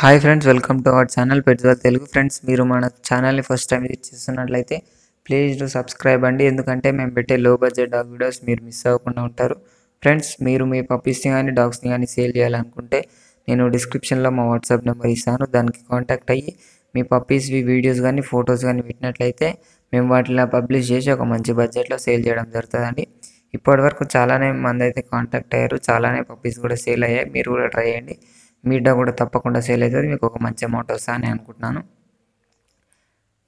Hi friends, welcome to our channel petrol Telugu. Friends, మీరు మన ఛానల్ని ఫస్ట్ టైం విజిట్ చేస్తున్నట్లయితే ప్లీజ్ డూ సబ్స్క్రైబ్ అండి. ఎందుకంటే మేము పెట్టే లో బడ్జెట్ డాగ్ వీడియోస్ మీరు మిస్ అవ్వకుండా ఉంటారు. ఫ్రెండ్స్, మీరు మీ పప్పీస్ని కానీ డాగ్స్ని కానీ సేల్ చేయాలనుకుంటే నేను డిస్క్రిప్షన్లో మా వాట్సాప్ నెంబర్ ఇస్తాను. దానికి కాంటాక్ట్ అయ్యి మీ పప్పీస్వి వీడియోస్ కానీ ఫొటోస్ కానీ పెట్టినట్లయితే మేము వాటిని పబ్లిష్ చేసి ఒక మంచి బడ్జెట్లో సేల్ చేయడం జరుగుతుందండి. ఇప్పటివరకు చాలానే మంది అయితే కాంటాక్ట్ అయ్యారు, చాలానే పప్పీస్ కూడా సేల్ అయ్యాయి. మీరు కూడా ట్రై చేయండి, మీ డాగ్ కూడా తప్పకుండా సేల్ అవుతుంది, మీకు ఒక మంచి అమౌంట్ వస్తుందని అనుకుంటున్నాను.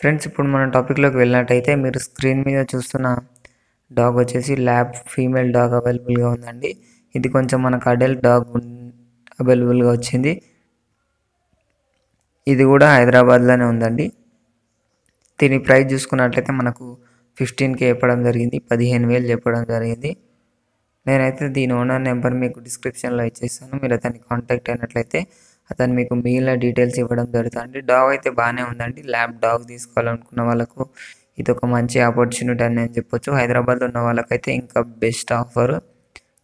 ఫ్రెండ్స్, ఇప్పుడు మన టాపిక్లోకి వెళ్ళినట్టయితే మీరు స్క్రీన్ మీద చూస్తున్న డాగ్ వచ్చేసి ల్యాబ్ ఫీమేల్ డాగ్ అవైలబుల్గా ఉందండి. ఇది కొంచెం మనకు అడల్ట్ డాగ్ అవైలబుల్గా వచ్చింది. ఇది కూడా హైదరాబాద్లోనే ఉందండి. దీని ప్రైస్ చూసుకున్నట్లయితే మనకు 15K చెప్పడం జరిగింది, 15,000 చెప్పడం జరిగింది. నేనైతే దీని ఓనర్ నెంబర్ మీకు డిస్క్రిప్షన్లో ఇచ్చేస్తాను. మీరు అతన్ని కాంటాక్ట్ అయినట్లయితే అతను మీకు మిగిలిన డీటెయిల్స్ ఇవ్వడం జరుగుతుంది. డాగ్ అయితే బాగానే ఉందండి. ల్యాబ్ డాగ్ తీసుకోవాలనుకున్న వాళ్ళకు ఇది ఒక మంచి ఆపర్చునిటీ అని నేను చెప్పొచ్చు. హైదరాబాద్లో ఉన్న వాళ్ళకైతే ఇంకా బెస్ట్ ఆఫర్.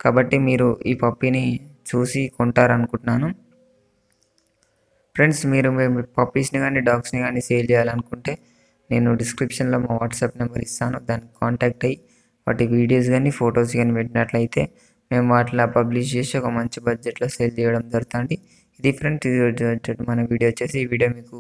కాబట్టి మీరు ఈ పప్పీని చూసి కొంటారనుకుంటున్నాను. ఫ్రెండ్స్, మీరు మీ పప్పీస్ని కానీ డాగ్స్ని కానీ సేల్ చేయాలనుకుంటే నేను డిస్క్రిప్షన్లో మా వాట్సాప్ నెంబర్ ఇస్తాను. దానికి కాంటాక్ట్ అయ్యి వాటి వీడియోస్ కానీ ఫొటోస్ కానీ పెట్టినట్లయితే మేము వాటిలో పబ్లిష్ చేసి ఒక మంచి బడ్జెట్లో సేల్ చేయడం జరుగుతుంది. ఇది ఫ్రెండ్స్, మన వీడియో వచ్చేసి. ఈ వీడియో మీకు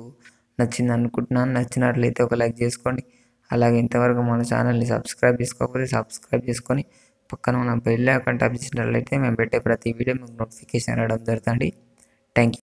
నచ్చింది అనుకుంటున్నాను. నచ్చినట్లయితే ఒక లైక్ చేసుకోండి. అలాగే ఇంతవరకు మన ఛానల్ని సబ్స్క్రైబ్ చేసుకోకపోతే సబ్స్క్రైబ్ చేసుకొని పక్కన ఉన్న బెల్ ఐకాన్ ట్యాప్ చేసినట్లయితే మేము పెట్టే ప్రతి వీడియో మీకు నోటిఫికేషన్ రావడం జరుగుతుంది. Thank you.